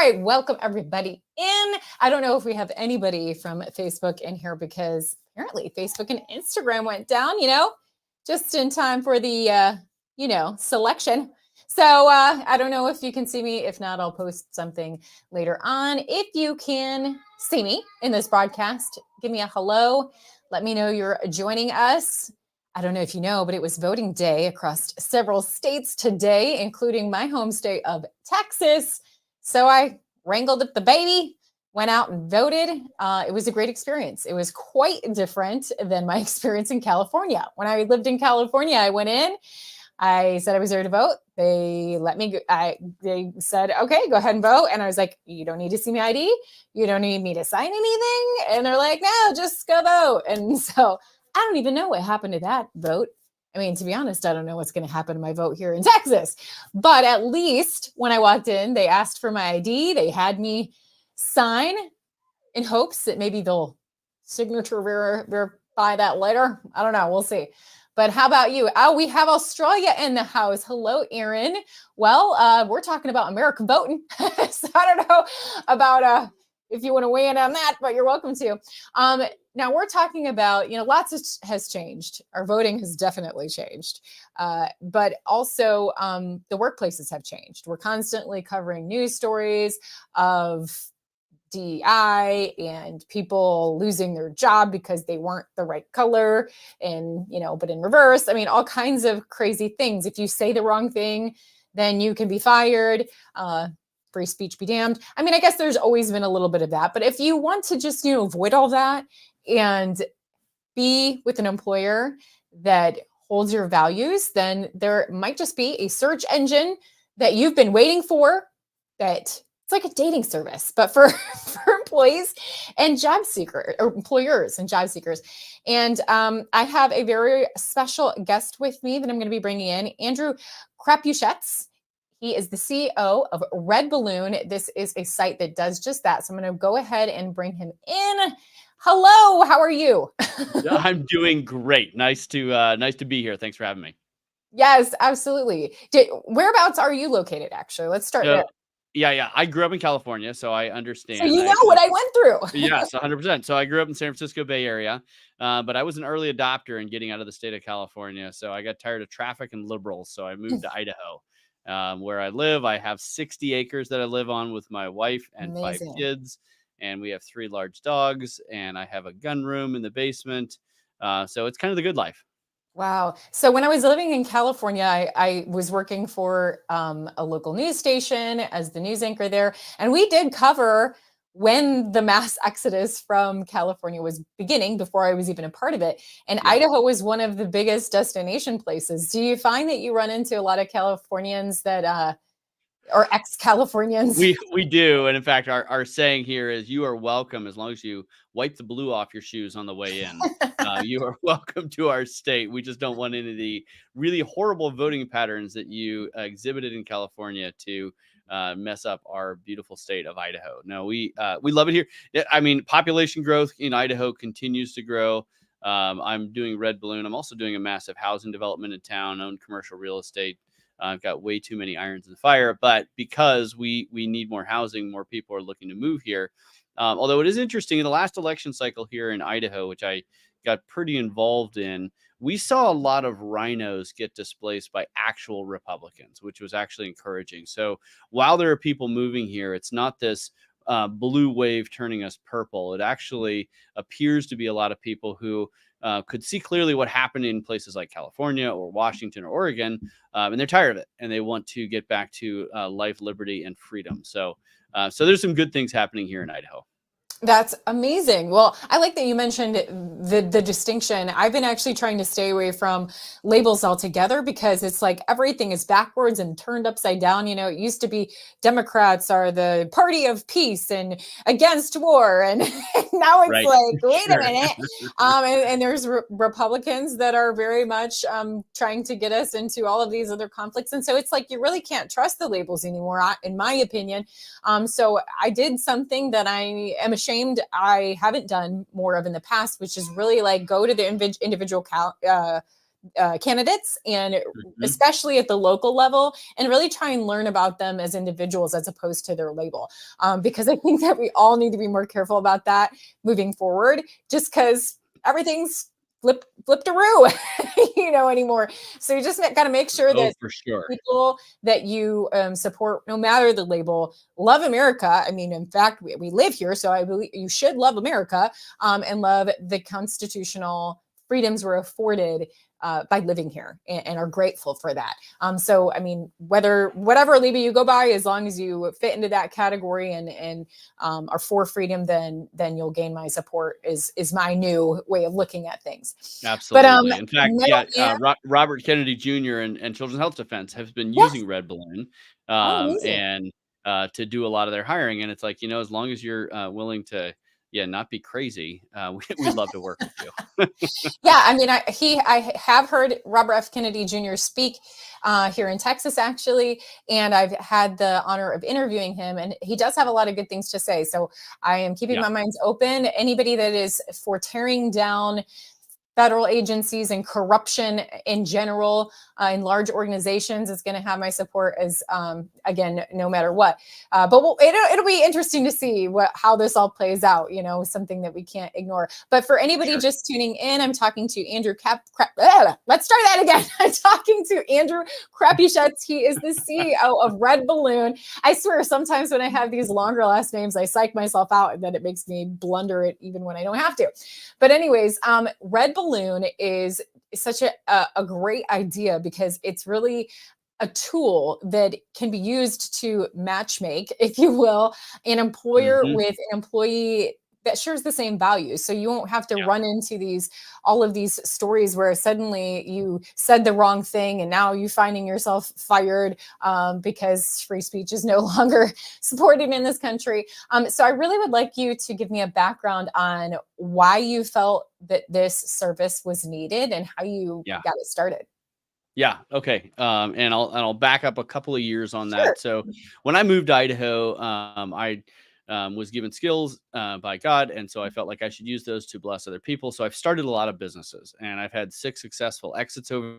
right, welcome everybody in. I don't know if we have anybody from Facebook in here because apparently Facebook and Instagram went down, just in time for the, selection. So I don't know if you can see me. If not, I'll post something later on. If you can see me in this broadcast, give me a hello. Let me know you're joining us. I don't know if you know, but it was voting day across several states today, including my home state of Texas. So I wrangled up the baby, went out and voted. It was a great experience. It was quite different than my experience in California. When I lived in California, I went in. I said I was there to vote. They let me go. They said, okay, go ahead and vote. And I was like, you don't need to see my ID. You don't need me to sign anything. And they're like, no, just go vote. And so I don't even know what happened to that vote. I mean, to be honest, I don't know what's going to happen to my vote here in Texas. But at least when I walked in, they asked for my ID. They had me sign in hopes that maybe they'll signature verify that later. I don't know. We'll see. But how about you? Oh, we have Australia in the house. Hello, Aaron. Well, we're talking about American voting. So I don't know about if you want to weigh in on that, but you're welcome to. Now we're talking about, lots has changed. Our voting has definitely changed. But also the workplaces have changed. We're constantly covering news stories of DEI and people losing their job because they weren't the right color and, but in reverse, I mean, all kinds of crazy things. If you say the wrong thing, then you can be fired. Free speech be damned. I mean, I guess there's always been a little bit of that, but if you want to just, avoid all that and be with an employer that holds your values, then there might just be a search engine that you've been waiting for that it's like a dating service, but for employees and job seekers, or employers and job seekers. And I have a very special guest with me that I'm going to be bringing in, Andrew Crapuchettes. He is the CEO of RedBalloon. This is a site that does just that. So I'm going to go ahead and bring him in. Hello, how are you? I'm doing great. Nice to be here. Thanks for having me. Yes, absolutely. Whereabouts are you located? Actually, let's start there. Yeah. I grew up in California, so I understand. So you know what I went through. Yes, 100%. So I grew up in San Francisco Bay Area, but I was an early adopter in getting out of the state of California. So I got tired of traffic and liberals, so I moved to Idaho, where I live. I have 60 acres that I live on with my wife and Amazing. 5 kids, and we have 3 large dogs, and I have a gun room in the basement. So it's kind of the good life. Wow. So when I was living in California, I was working for a local news station as the news anchor there. And we did cover when the mass exodus from California was beginning before I was even a part of it. And Idaho was one of the biggest destination places. Do you find that you run into a lot of Californians that or ex-Californians? We do. And in fact, our saying here is you are welcome as long as you wipe the blue off your shoes on the way in. You are welcome to our state. We just don't want any of the really horrible voting patterns that you exhibited in California to mess up our beautiful state of Idaho. No, we love it here. I mean, population growth in Idaho continues to grow. I'm doing RedBalloon. I'm also doing a massive housing development in town, own commercial real estate. I've got way too many irons in the fire, but because we need more housing, more people are looking to move here. Although it is interesting, in the last election cycle here in Idaho, which I got pretty involved in, we saw a lot of rhinos get displaced by actual Republicans, which was actually encouraging. So while there are people moving here, it's not this blue wave turning us purple. It actually appears to be a lot of people who could see clearly what happened in places like California or Washington or Oregon, and they're tired of it, and they want to get back to life, liberty, and freedom. So there's some good things happening here in Idaho. That's amazing. Well, I like that you mentioned the distinction. I've been actually trying to stay away from labels altogether because it's like everything is backwards and turned upside down. It used to be Democrats are the party of peace and against war. And now it's like, wait a minute. And there's Republicans that are very much trying to get us into all of these other conflicts. And so it's like, you really can't trust the labels anymore, in my opinion. So I did something that I am ashamed I haven't done more of in the past, which is really like go to the individual candidates, and Mhm. especially at the local level, and really try and learn about them as individuals as opposed to their label. Because I think that we all need to be more careful about that moving forward, just because everything's flip-a-roo, anymore. So you just got to make sure Oh, that for sure. people that you support, no matter the label, love America. I mean, in fact, we live here, so I believe you should love America, and love the constitutional freedoms we're afforded by living here, and are grateful for that. So, I mean, whatever label you go by, as long as you fit into that category and are for freedom, then you'll gain my support. Is my new way of looking at things. But Absolutely. In fact, Metal yeah, Man, Robert Kennedy Jr. and Children's Health Defense have been yes. using Red Balloon, Oh, amazing. and to do a lot of their hiring. And it's like, as long as you're willing to, yeah, not be crazy, we'd love to work with you. Yeah, I mean, I have heard Robert F. Kennedy Jr. speak here in Texas, actually, and I've had the honor of interviewing him, and he does have a lot of good things to say. So I am keeping Yeah, my minds open. Anybody that is for tearing down federal agencies and corruption in general, in large organizations, is going to have my support, as again, no matter what. But it'll be interesting to see how this all plays out. Something that we can't ignore. But for anybody sure. just tuning in, I'm talking to Andrew let's try that again. I'm talking to Andrew Crapuchettes. He is the CEO of Red Balloon. I swear, sometimes when I have these longer last names, I psych myself out, and then it makes me blunder it even when I don't have to. But anyways, Red Balloon is such a great idea, because it's really a tool that can be used to matchmake, if you will, an employer Hmm. with an employee that shares the same values. So you won't have to Yeah, run into all of these stories where suddenly you said the wrong thing, and now you finding yourself fired, because free speech is no longer supported in this country. So I really would like you to give me a background on why you felt that this service was needed and how you yeah. got it started. Yeah. Okay. And I'll back up a couple of years on Sure. that. So when I moved to Idaho, I was given skills by God, and so I felt like I should use those to bless other people. So I've started a lot of businesses, and I've had 6 successful exits over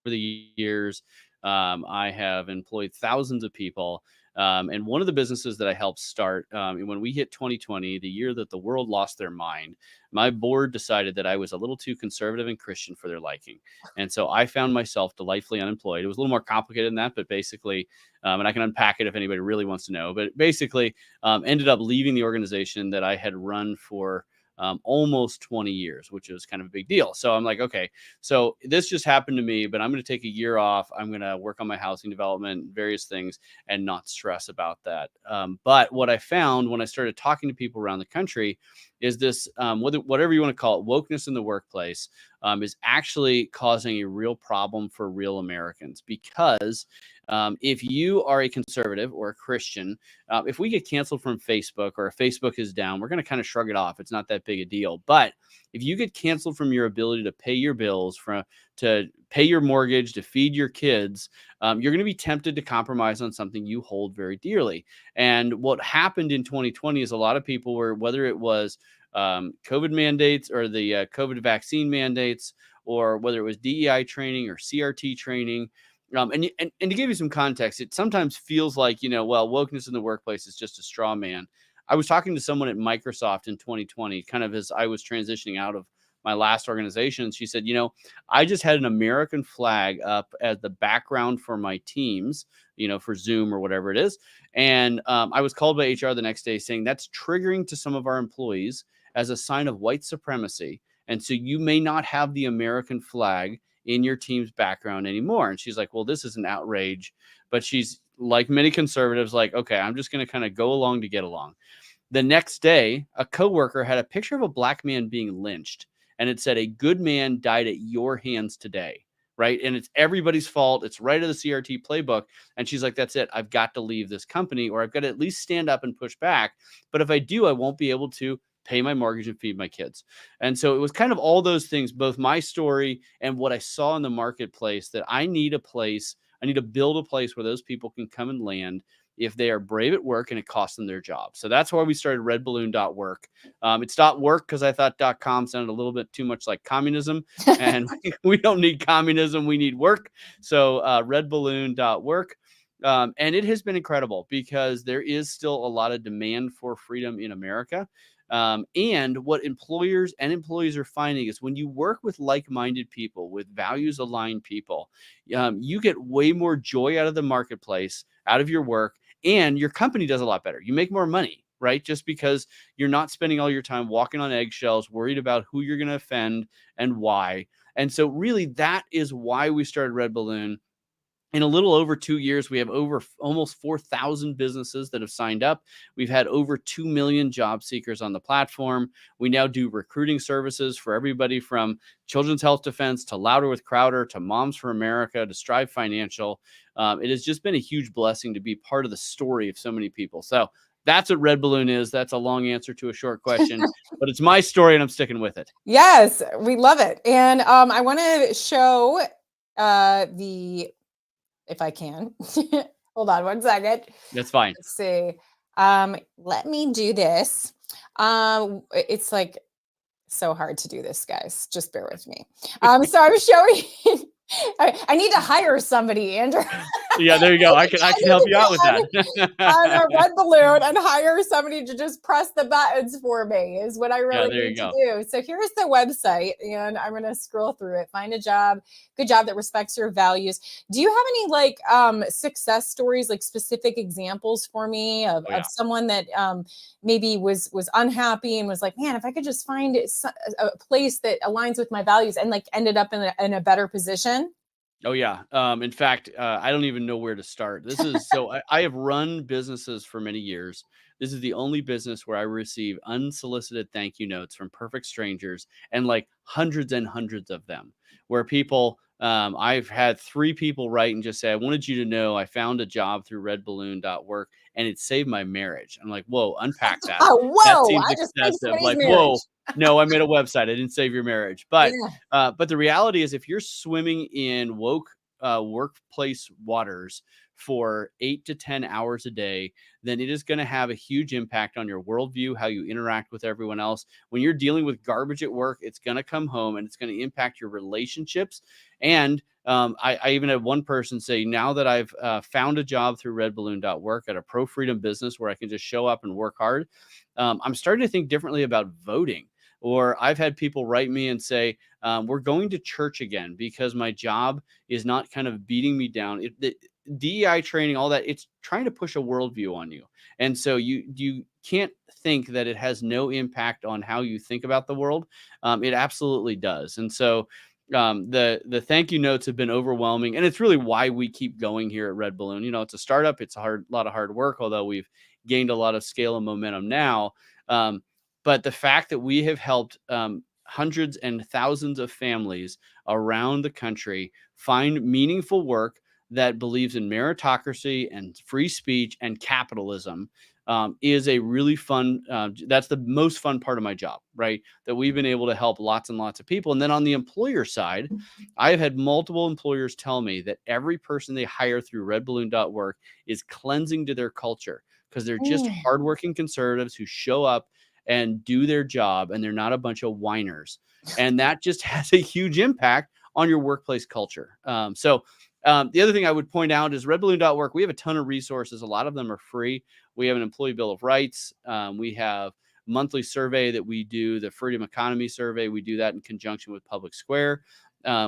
the years. I have employed thousands of people. And one of the businesses that I helped start, when we hit 2020, the year that the world lost their mind, my board decided that I was a little too conservative and Christian for their liking. And so I found myself delightfully unemployed. It was a little more complicated than that, but basically, and I can unpack it if anybody really wants to know, but basically, ended up leaving the organization that I had run for almost 20 years, which was kind of a big deal. So I'm like, okay, so this just happened to me, but I'm going to take a year off. I'm going to work on my housing development, various things, and not stress about that. But what I found when I started talking to people around the country is this, whatever you want to call it, wokeness in the workplace, is actually causing a real problem for real Americans. Because if you are a conservative or a Christian, if we get canceled from Facebook, or if Facebook is down, we're going to kind of shrug it off. It's not that big a deal. But if you get canceled from your ability to pay your bills, to pay your mortgage, to feed your kids, you're going to be tempted to compromise on something you hold very dearly. And what happened in 2020 is a lot of people were, whether it was COVID mandates, or the COVID vaccine mandates, or whether it was DEI training or CRT training. And to give you some context, it sometimes feels like, well, wokeness in the workplace is just a straw man. I was talking to someone at Microsoft in 2020, kind of as I was transitioning out of my last organization. She said, I just had an American flag up as the background for my teams, for Zoom or whatever it is. And I was called by HR the next day saying that's triggering to some of our employees as a sign of white supremacy. And so you may not have the American flag in your team's background anymore. And she's like, well, this is an outrage. But she's, like many conservatives, like, okay, I'm just going to kind of go along to get along. The next day, a coworker had a picture of a black man being lynched, and it said, "A good man died at your hands today." Right. And it's everybody's fault. It's right of the CRT playbook. And she's like, that's it. I've got to leave this company, or I've got to at least stand up and push back. But if I do, I won't be able to pay my mortgage and feed my kids. And so it was kind of all those things, both my story and what I saw in the marketplace, that I need a place. I need to build a place where those people can come and land, if they are brave at work and it costs them their job. So that's why we started RedBalloon.work. It's .work because I thought .com sounded a little bit too much like communism, and we don't need communism. We need work. So RedBalloon.work. And it has been incredible because there is still a lot of demand for freedom in America. And what employers and employees are finding is when you work with like-minded people, with values-aligned people, you get way more joy out of the marketplace, out of your work, and your company does a lot better. You make more money, right? Just because you're not spending all your time walking on eggshells, worried about who you're going to offend and why. And so really that is why we started Red Balloon. In a little over 2 years, we have almost 4,000 businesses that have signed up. We've had over 2 million job seekers on the platform. We now do recruiting services for everybody from Children's Health Defense to Louder with Crowder to Moms for America to Strive Financial. It has just been a huge blessing to be part of the story of so many people. So that's what Red Balloon is. That's a long answer to a short question, but it's my story and I'm sticking with it. Yes, we love it. And I want to show if I can. Hold on one second. That's fine. Let's see. Let me do this. It's like so hard to do this, guys. Just bear with me. So I'm showing. I need to hire somebody, Andrew. Yeah, there you go. I can help you out with that. On a Red Balloon and hire somebody to just press the buttons for me is what I really need to do. So here's the website, and I'm going to scroll through it. Find a job, good job that respects your values. Do you have any like success stories, like specific examples for me of someone that maybe was unhappy and was like, man, if I could just find a place that aligns with my values and like ended up in a better position? Oh yeah. In fact, I don't even know where to start. This is so I have run businesses for many years. This is the only business where I receive unsolicited thank you notes from perfect strangers and like hundreds and hundreds of them where people, I've had 3 people write and just say, I wanted you to know I found a job through redballoon.work and it saved my marriage. I'm like, whoa, unpack that. Whoa, That seems I just excessive. Like, marriage. whoa. No, I made a website. I didn't save your marriage. But but the reality is if you're swimming in woke workplace waters for 8 to 10 hours a day, then it is going to have a huge impact on your worldview, how you interact with everyone else. When you're dealing with garbage at work, it's going to come home and it's going to impact your relationships. And I even had one person say, now that I've found a job through redballoon.work at a pro-freedom business where I can just show up and work hard, I'm starting to think differently about voting. Or I've had people write me and say, we're going to church again because my job is not kind of beating me down. The DEI training, all that, it's trying to push a worldview on you. And so you can't think that it has no impact on how you think about the world. It absolutely does. And so the thank you notes have been overwhelming. And it's really why we keep going here at Red Balloon. You know, it's a startup. It's a lot of hard work, although we've gained a lot of scale and momentum now. But the fact that we have helped hundreds and thousands of families around the country find meaningful work that believes in meritocracy and free speech and capitalism is a really fun, that's the most fun part of my job, right? That we've been able to help lots and lots of people. And then on the employer side, I've had multiple employers tell me that every person they hire through redballoon.work is cleansing to their culture because they're just hardworking conservatives who show up and do their job, and they're not a bunch of whiners. And that just has a huge impact on your workplace culture. The other thing I would point out is redballoon.work. We have a ton of resources. A lot of them are free. We have an employee bill of rights. We have monthly survey that we do, the Freedom Economy survey. We do that in conjunction with Public Square.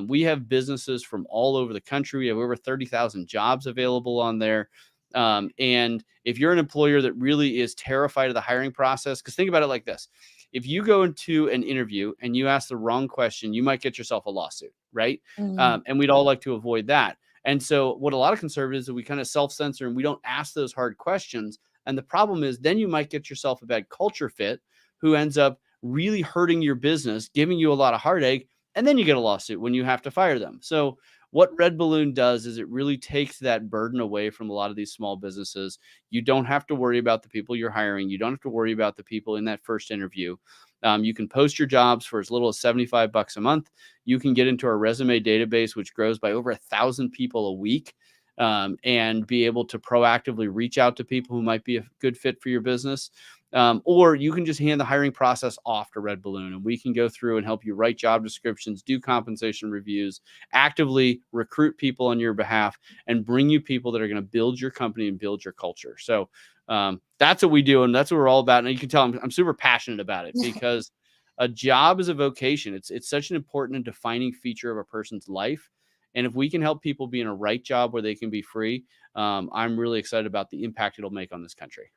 We have businesses from all over the country. We have over 30,000 jobs available on there. And if you're an employer that really is terrified of the hiring process, because think about it like this. If you go into an interview and you ask the wrong question, you might get yourself a lawsuit, right? And we'd all like to avoid that. And so what a lot of conservatives do, we kind of self-censor and we don't ask those hard questions. And the problem is then you might get yourself a bad culture fit who ends up really hurting your business, giving you a lot of heartache, and then you get a lawsuit when you have to fire them. So what Red Balloon does is it really takes that burden away from a lot of these small businesses. You don't have to worry about the people you're hiring. You don't have to worry about the people in that first interview. You can post your jobs for as little as $75 a month. You can get into our resume database, which grows by over 1,000 people a week. and be able to proactively reach out to people who might be a good fit for your business. Or you can just hand the hiring process off to RedBalloon, and we can go through and help you write job descriptions, do compensation reviews, actively recruit people on your behalf, and bring you people that are going to build your company and build your culture. So that's what we do, and that's what we're all about. And you can tell I'm super passionate about it because a job is a vocation. It's such an important and defining feature of a person's life. And if we can help people be in a right job where they can be free, I'm really excited about the impact it'll make on this country.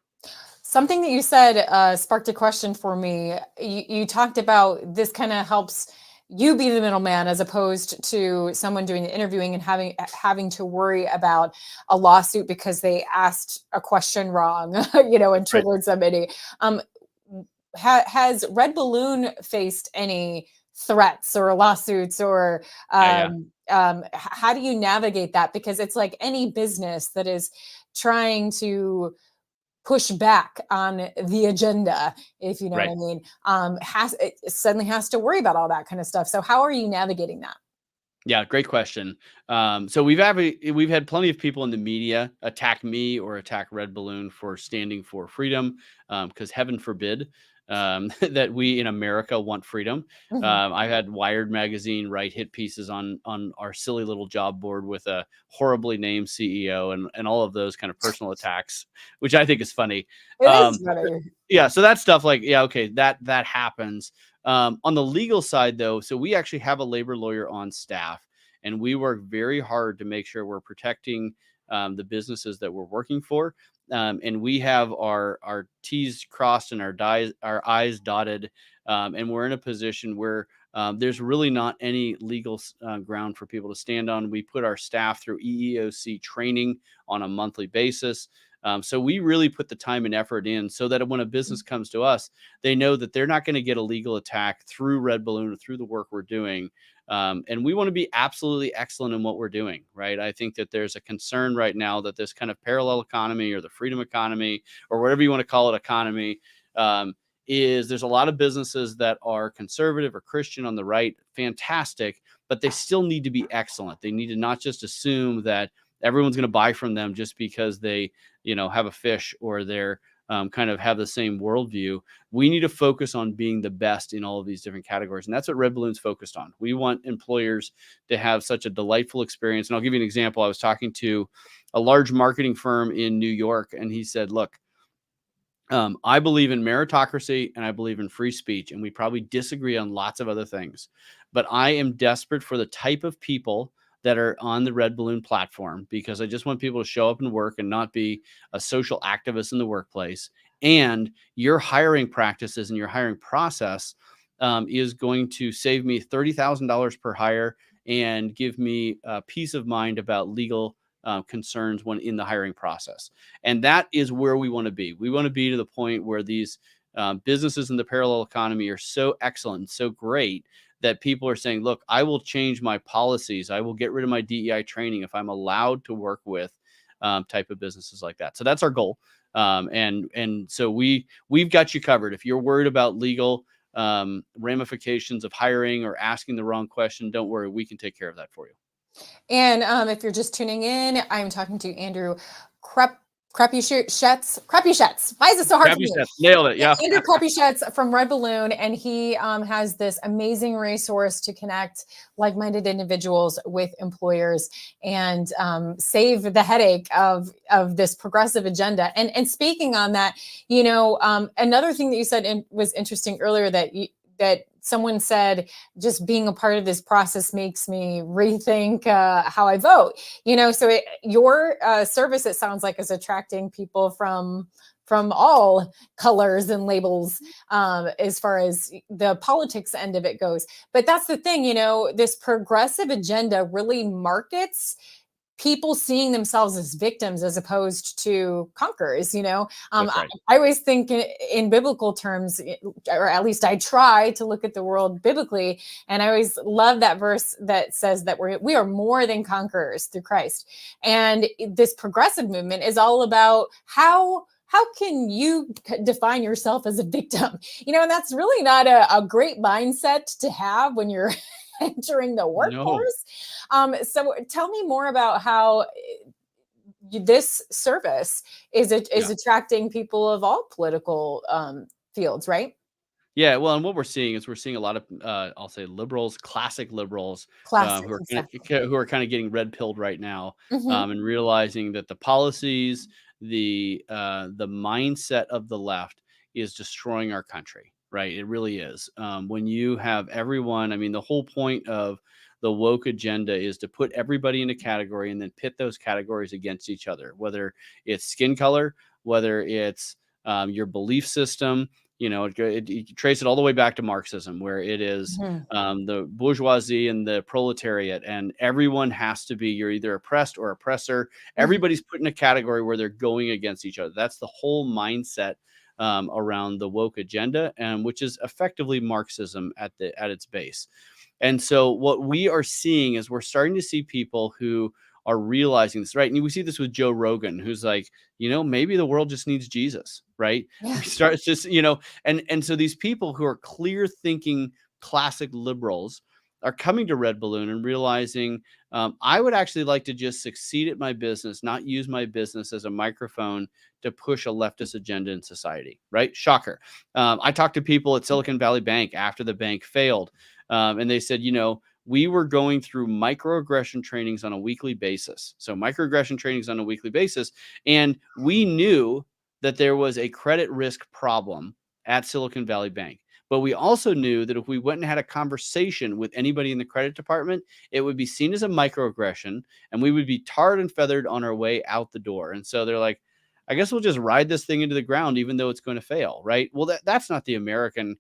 Something that you said sparked a question for me. You talked about this kind of helps you be the middleman as opposed to someone doing the interviewing and having to worry about a lawsuit because they asked a question wrong, and Right. triggered somebody. Has RedBalloon faced any threats or lawsuits or Yeah. how do you navigate that? Because it's like any business that is trying to push back on the agenda, if you know what Right. I mean, suddenly has to worry about all that kind of stuff. So how are you navigating that? Yeah, great question. So we've had plenty of people in the media attack me or attack RedBalloon for standing for freedom, because heaven forbid that we in America want freedom. Mhm. I've had Wired magazine write hit pieces on our silly little job board with a horribly named CEO and all of those kind of personal attacks, which I think is funny. It is funny. Yeah, so that stuff, like, yeah, okay, that happens. On the legal side, though, so we actually have a labor lawyer on staff, and we work very hard to make sure we're protecting the businesses that we're working for. And we have our T's crossed and our I's dotted, and we're in a position where there's really not any legal ground for people to stand on. We put our staff through EEOC training on a monthly basis. So we really put the time and effort in so that when a business comes to us, they know that they're not going to get a legal attack through RedBalloon or through the work we're doing. And we want to be absolutely excellent in what we're doing, right? I think that there's a concern right now that this kind of parallel economy or the freedom economy or whatever you want to call it economy, is there's a lot of businesses that are conservative or Christian on the right, fantastic, but they still need to be excellent. They need to not just assume that everyone's going to buy from them just because they have a fish or they're kind of have the same worldview. We need to focus on being the best in all of these different categories. And that's what RedBalloon's focused on. We want employers to have such a delightful experience. And I'll give you an example. I was talking to a large marketing firm in New York, and he said, look, I believe in meritocracy and I believe in free speech, and we probably disagree on lots of other things. But I am desperate for the type of people that are on the RedBalloon platform because I just want people to show up and work and not be a social activist in the workplace. And your hiring practices and your hiring process is going to save me $30,000 per hire and give me peace of mind about legal concerns when in the hiring process. And that is where we want to be. We want to be to the point where these businesses in the parallel economy are so excellent, so great that people are saying, look, I will change my policies. I will get rid of my DEI training if I'm allowed to work with type of businesses like that. So that's our goal. And so we've got you covered. If you're worried about legal ramifications of hiring or asking the wrong question, don't worry. We can take care of that for you. And if you're just tuning in, I'm talking to Andrew Crapuchettes. Why is it so hard for me? Nailed it. Yeah. Andrew Crapuchettes from RedBalloon, and he has this amazing resource to connect like-minded individuals with employers and save the headache of this progressive agenda. And speaking on that, another thing that you said was interesting earlier that someone said just being a part of this process makes me rethink how I vote. So your service, it sounds like, is attracting people from all colors and labels as far as the politics end of it goes. But that's the thing, this progressive agenda really markets people seeing themselves as victims as opposed to conquerors. That's right. I always think in biblical terms, or at least I try to look at the world biblically, and I always love that verse that says that we are more than conquerors through Christ. And this progressive movement is all about how can you define yourself as a victim? And that's really not a great mindset to have when you're entering the No. workforce. So tell me more about how this service is Yeah. attracting people of all political fields, right? Yeah, well, and what we're seeing is we're seeing a lot of, I'll say liberals, classic liberals, Classic, who are exactly. kind of getting red pilled right now, Hmm. and realizing that the policies, the mindset of the left is destroying our country. Right, it really is. When you have everyone, I mean, the whole point of the woke agenda is to put everybody in a category and then pit those categories against each other, whether it's skin color, whether it's your belief system. You trace it all the way back to Marxism, where it is Hmm. the bourgeoisie and the proletariat, and everyone has to be, you're either oppressed or oppressor. Hmm. Everybody's put in a category where they're going against each other. That's the whole mindset around the woke agenda, and which is effectively Marxism at its base. And so what we are seeing is we're starting to see people who are realizing this, right? And we see this with Joe Rogan, who's like, maybe the world just needs Jesus, right? Yeah. We start just, and so these people who are clear thinking classic liberals are coming to Red Balloon and realizing, I would actually like to just succeed at my business, not use my business as a microphone to push a leftist agenda in society, right? Shocker. I talked to people at Silicon Valley Bank after the bank failed, and they said, we were going through microaggression trainings on a weekly basis. So microaggression trainings on a weekly basis. And we knew that there was a credit risk problem at Silicon Valley Bank. But we also knew that if we went and had a conversation with anybody in the credit department, it would be seen as a microaggression and we would be tarred and feathered on our way out the door. And so they're like, I guess we'll just ride this thing into the ground, even though it's going to fail. Right. Well, that's not the American,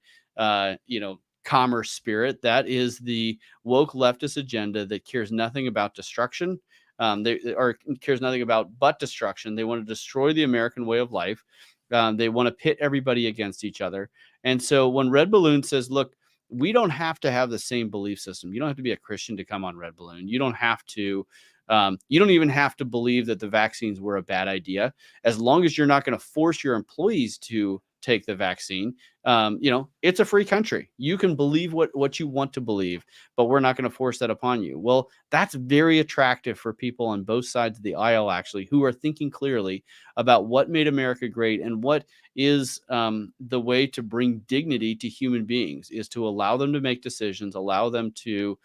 commerce spirit. That is the woke leftist agenda that cares nothing about destruction. Or cares nothing about but destruction. They want to destroy the American way of life. They want to pit everybody against each other. And so when Red Balloon says, look, we don't have to have the same belief system. You don't have to be a Christian to come on Red Balloon. You don't have to. You don't even have to believe that the vaccines were a bad idea, as long as you're not going to force your employees to take the vaccine. It's a free country. You can believe what you want to believe, but we're not going to force that upon you. Well, that's very attractive for people on both sides of the aisle, actually, who are thinking clearly about what made America great and what is the way to bring dignity to human beings, is to allow them to make decisions, allow them to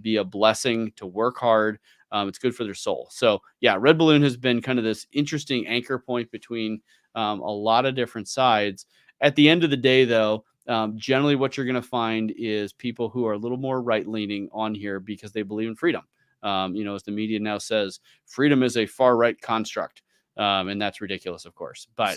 be a blessing, to work hard. It's good for their soul. So yeah, Red Balloon has been kind of this interesting anchor point between a lot of different sides. At the end of the day, though, generally what you're going to find is people who are a little more right leaning on here because they believe in freedom. As the media now says, freedom is a far right construct. And that's ridiculous, of course. But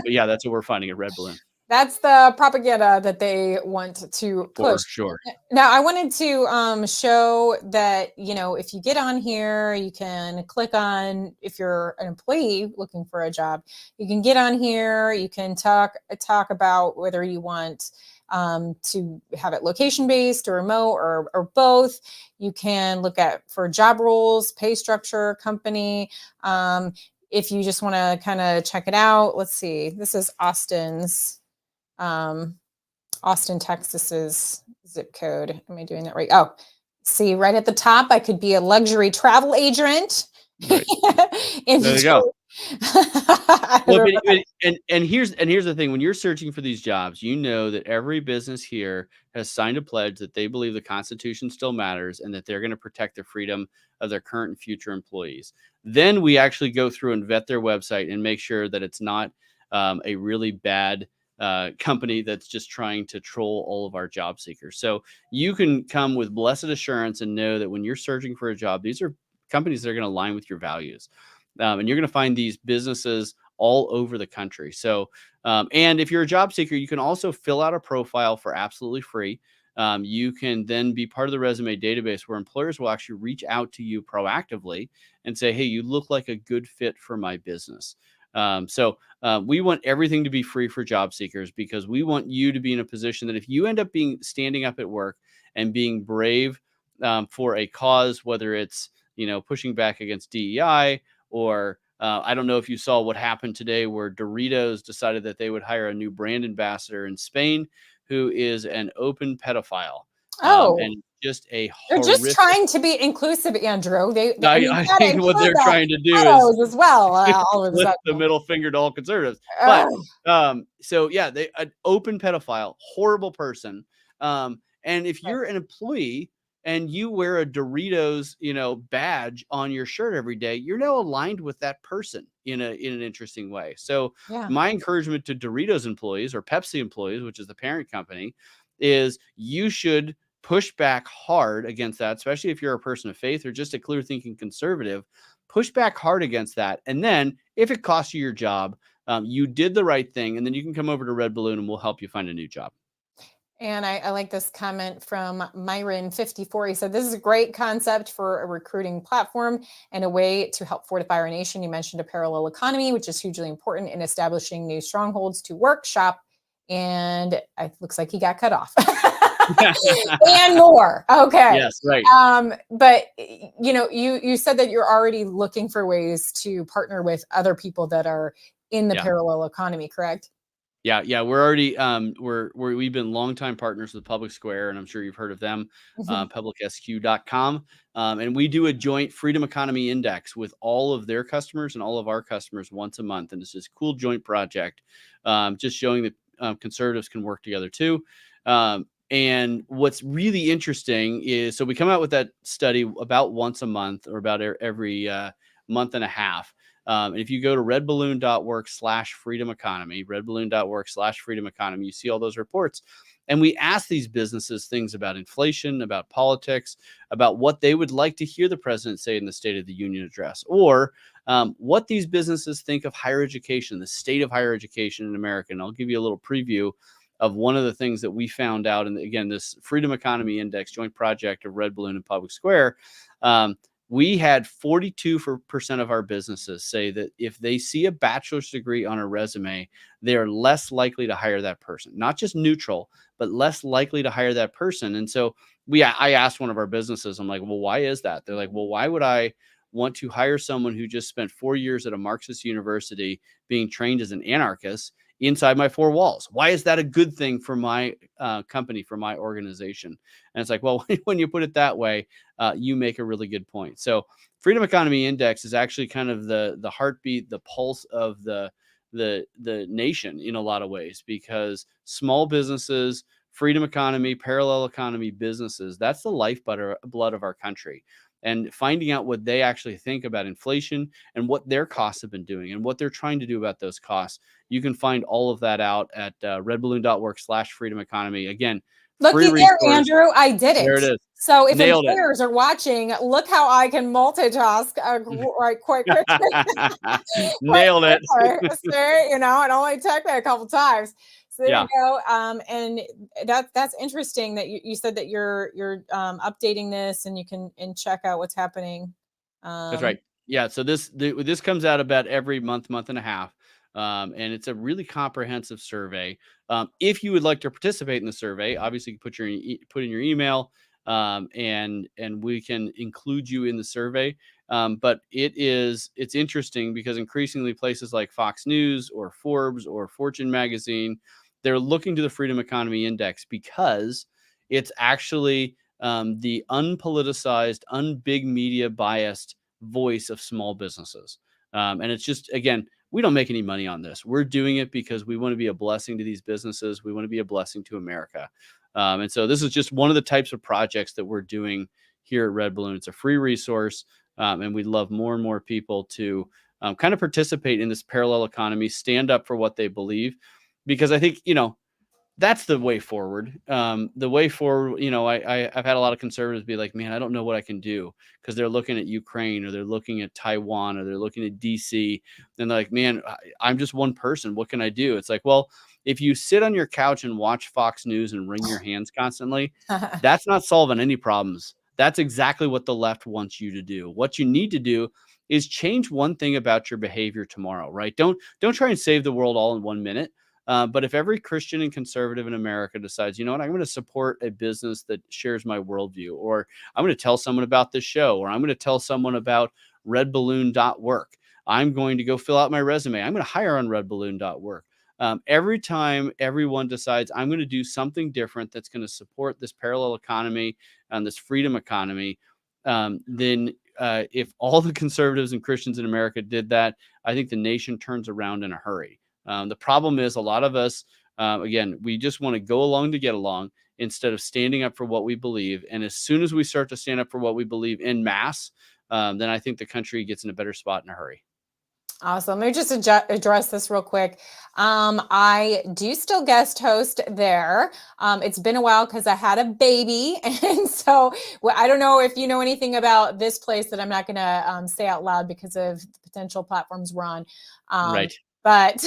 yeah, that's what we're finding at Red Balloon. That's the propaganda that they want to push. For sure. Now, I wanted to show that, if you get on here, you can click on, if you're an employee looking for a job, you can get on here, you can talk about whether you want to have it location-based or remote or both. You can look at for job roles, pay structure, company. If you just want to kind of check it out, let's see. This is Austin, Texas's zip code. Am I doing that right? Oh, see, right at the top, I could be a luxury travel agent. Right. In There you go. Well, and here's the thing: when you're searching for these jobs, you know that every business here has signed a pledge that they believe the Constitution still matters and that they're going to protect the freedom of their current and future employees. Then we actually go through and vet their website and make sure that it's not a really bad company that's just trying to troll all of our job seekers. So you can come with blessed assurance and know that when you're searching for a job, these are companies that are going to align with your values. And you're going to find these businesses all over the country. So, and if you're a job seeker, you can also fill out a profile for absolutely free. You can then be part of the resume database where employers will actually reach out to you proactively and say, hey, you look like a good fit for my business. So we want everything to be free for job seekers because we want you to be in a position that if you end up standing up at work and being brave for a cause, whether it's, pushing back against DEI or I don't know if you saw what happened today where Doritos decided that they would hire a new brand ambassador in Spain who is an open pedophile. oh, And just a They're just horrific. trying to be inclusive, Andrew. I mean, I gotta think what include they're the trying to do is pedos as well, all of a lift the sudden. middle finger to all conservatives. But Ugh. so yeah, they an open pedophile, horrible person. And if Right. you're an employee and you wear a Doritos, badge on your shirt every day, you're now aligned with that person in an interesting way. So Yeah. my encouragement to Doritos employees or Pepsi employees, which is the parent company, is you should push back hard against that, especially if you're a person of faith or just a clear thinking conservative. Push back hard against that. And then if it costs you your job, you did the right thing. And then you can come over to Red Balloon and we'll help you find a new job. And I like this comment from Myron54. He said, "This is a great concept for a recruiting platform and a way to help fortify our nation. You mentioned a parallel economy, which is hugely important in establishing new strongholds to workshop." And it looks like he got cut off. And more. Okay. Yes, right. But you said that you're already looking for ways to partner with other people that are in the Yeah. parallel economy, correct? Yeah, we're already we've been longtime partners with Public Square, and I'm sure you've heard of them, Mhm. publicsq.com. And we do a joint Freedom Economy Index with all of their customers and all of our customers once a month, and it's this cool joint project, just showing that conservatives can work together too. And what's really interesting is, so we come out with that study about once a month or about every month and a half. And if you go to redballoon.work/freedom economy, redballoon.work/freedom economy, you see all those reports. And we ask these businesses things about inflation, about politics, about what they would like to hear the president say in the State of the Union address, or what these businesses think of higher education, the state of higher education in America. And I'll give you a little preview of one of the things that we found out. And again, this Freedom Economy Index joint project of Red Balloon and Public Square. We had 42% of our businesses say that if they see a bachelor's degree on a resume, they are less likely to hire that person. Not just neutral, but less likely to hire that person. And so I asked one of our businesses, I'm like, well, why is that? They're like, well, why would I want to hire someone who just spent 4 years at a Marxist university being trained as an anarchist inside my four walls? Why is that a good thing for my company, for my organization? And it's like, well, when you put it that way, you make a really good point. So Freedom Economy Index is actually kind of the heartbeat, the pulse of the nation in a lot of ways, because small businesses, freedom economy, parallel economy businesses, that's the lifeblood of our country. And finding out what they actually think about inflation and what their costs have been doing and what they're trying to do about those costs. You can find all of that out at redballoon.work/freedom economy. Again, free Looky there, resource. Andrew. I did There it. it is. So if Nailed it. employers are watching, look how I can multitask right quite quickly. Quite Nailed it. quickly. See, it only took me a couple times. So there you Yeah, go. And that's interesting that you said that you're updating this and you can check out what's happening. that's Um, right. Yeah, so this comes out about every month and a half, and it's a really comprehensive survey. If you would like to participate in the survey, obviously you put in your email, and we can include you in the survey. But it's interesting because increasingly places like Fox News or Forbes or Fortune magazine, they're looking to the Freedom Economy Index because it's actually the unpoliticized, unbig media biased voice of small businesses. And it's just, again, we don't make any money on this. We're doing it because we want to be a blessing to these businesses. We want to be a blessing to America. And so this is just one of the types of projects that we're doing here at Red Balloon. It's a free resource. And we'd love more and more people to kind of participate in this parallel economy, stand up for what they believe, because I think, that's the way forward. The way forward, I've had a lot of conservatives be like, man, I don't know what I can do, because they're looking at Ukraine or they're looking at Taiwan or they're looking at DC. And they're like, man, I'm just one person. What can I do? It's like, well, if you sit on your couch and watch Fox News and wring your hands constantly, that's not solving any problems. That's exactly what the left wants you to do. What you need to do is change one thing about your behavior tomorrow, right? Don't try and save the world all in 1 minute. But if every Christian and conservative in America decides, you know what, I'm going to support a business that shares my worldview, or I'm going to tell someone about this show, or I'm going to tell someone about redballoon.work. I'm going to go fill out my resume. I'm going to hire on redballoon.work. Every time everyone decides I'm going to do something different that's going to support this parallel economy and this freedom economy, then if all the conservatives and Christians in America did that, I think the nation turns around in a hurry. The problem is a lot of us, again, we just want to go along to get along instead of standing up for what we believe. And as soon as we start to stand up for what we believe en masse, then I think the country gets in a better spot in a hurry. Awesome. Let me just address this real quick. I do still guest host there. It's been a while because I had a baby. And so I don't know if you know anything about this place that I'm not going to say out loud because of the potential platforms we're on. Right. But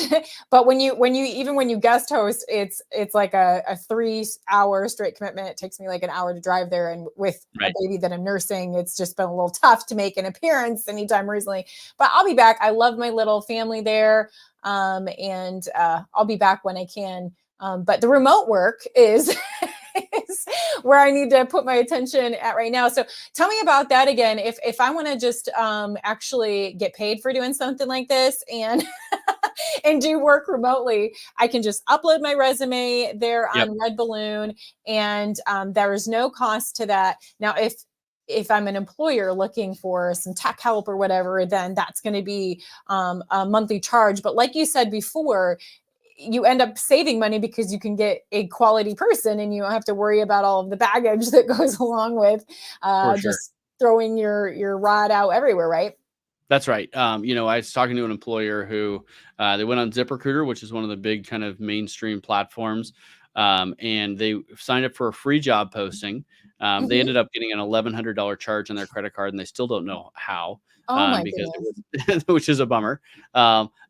when you guest host, it's like a 3-hour straight commitment. It takes me like an hour to drive there, and with a baby that I'm nursing, it's just been a little tough to make an appearance anytime recently. But I'll be back. I love my little family there, and I'll be back when I can. But the remote work is where I need to put my attention at right now. So tell me about that again. If I want to just actually get paid for doing something like this and and do work remotely, I can just upload my resume there on RedBalloon, and there is no cost to that. Now, if I'm an employer looking for some tech help or whatever, then that's going to be a monthly charge. But like you said before, you end up saving money because you can get a quality person and you don't have to worry about all of the baggage that goes along with just throwing your rod out everywhere, right? That's right. I was talking to an employer who they went on ZipRecruiter, which is one of the big kind of mainstream platforms, and they signed up for a free job posting. They ended up getting an $1,100 charge on their credit card, and they still don't know how. Oh my because goodness. which is a bummer.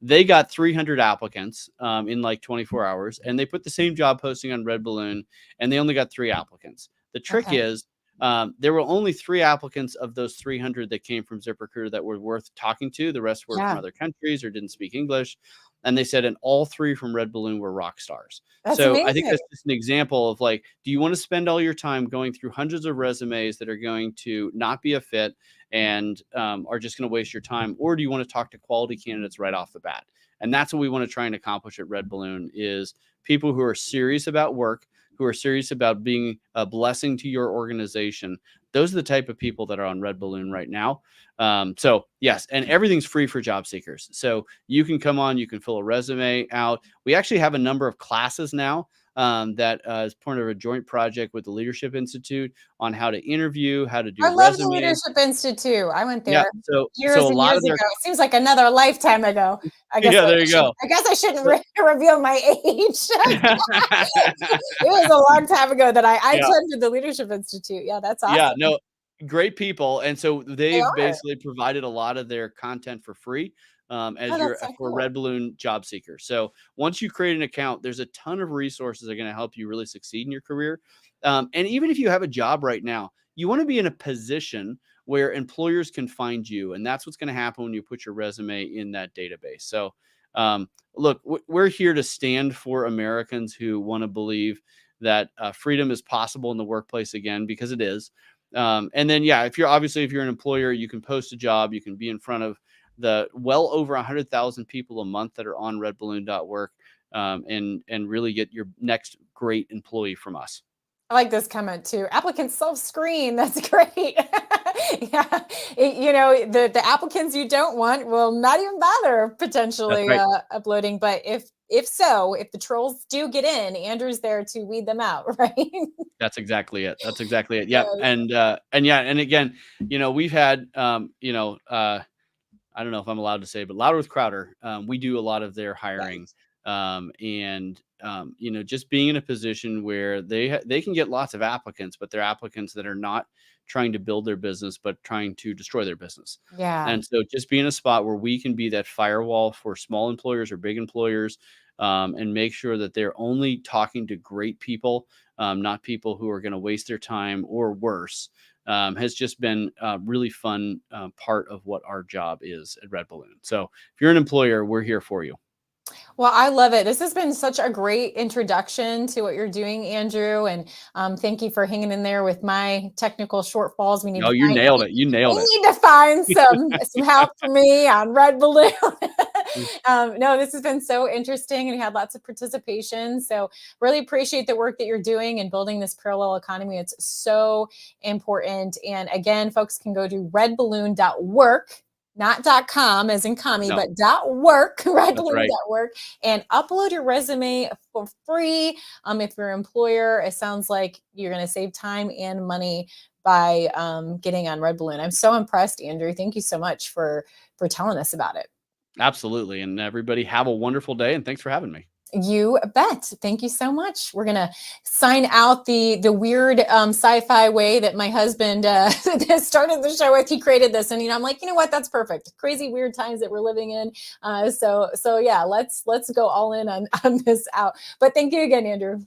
They got 300 applicants in like 24 hours, and they put the same job posting on RedBalloon, and they only got 3 applicants. The trick is there were only 3 applicants of those 300 that came from ZipRecruiter that were worth talking to. The rest were from other countries or didn't speak English. And they said, and all 3 from RedBalloon were rock stars. That's so amazing. I think that's just an example of like, do you want to spend all your time going through hundreds of resumes that are going to not be a fit and are just going to waste your time? Or do you want to talk to quality candidates right off the bat? And that's what we want to try and accomplish at RedBalloon is people who are serious about work, who are serious about being a blessing to your organization. Those are the type of people that are on RedBalloon right now. So yes, and everything's free for job seekers. So you can come on, you can fill a resume out. We actually have a number of classes now that is part of a joint project with the Leadership Institute on how to interview, how to do I love the resumes. Leadership Institute. I went there Yeah, so years a and lot years of their ago. It seems like another lifetime ago. I guess there you go. I guess I shouldn't reveal my age. It was a long time ago that I attended the Leadership Institute. Yeah, that's awesome. Yeah, no, great people. And so they've basically provided a lot of their content for free as your for RedBalloon job seekers. So once you create an account, there's a ton of resources that are going to help you really succeed in your career. And even if you have a job right now, you want to be in a position where employers can find you. And that's what's going to happen when you put your resume in that database. So look, we're here to stand for Americans who want to believe that freedom is possible in the workplace again, because it is. And then, if you're an employer, you can post a job, you can be in front of the well over 100,000 people a month that are on redballoon.work and really get your next great employee from us. I like this comment too. Applicants self-screen. That's great. The applicants you don't want will not even bother potentially uploading. But if the trolls do get in, Andrew's there to weed them out, right? That's exactly it. Yeah. And again, we've had, I don't know if I'm allowed to say, but Louder with Crowder, we do a lot of their hiring. Just being in a position where they can get lots of applicants, but they're applicants that are not trying to build their business, but trying to destroy their business. Yeah. And so just be in a spot where we can be that firewall for small employers or big employers, and make sure that they're only talking to great people, not people who are going to waste their time or worse, has just been a really fun part of what our job is at RedBalloon. So if you're an employer, we're here for you. Well, I love it. This has been such a great introduction to what you're doing, Andrew. And thank you for hanging in there with my technical shortfalls. You nailed it. You need to find some help for me on RedBalloon. No, this has been so interesting and we had lots of participation. So really appreciate the work that you're doing and building this parallel economy. It's so important. And again, folks can go to redballoon.work, not .com as in commie, No, but .work, that's right. redballoon.work, and upload your resume for free. If you're an employer, it sounds like you're going to save time and money by getting on Red Balloon. I'm so impressed, Andrew. Thank you so much for telling us about it. Absolutely. And everybody have a wonderful day. And thanks for having me. You bet. Thank you so much. We're gonna sign out the weird sci-fi way that my husband started the show with. He created this, and I'm like, you know what? That's perfect. Crazy weird times that we're living in. So yeah, let's go all in on this out. But thank you again, Andrew.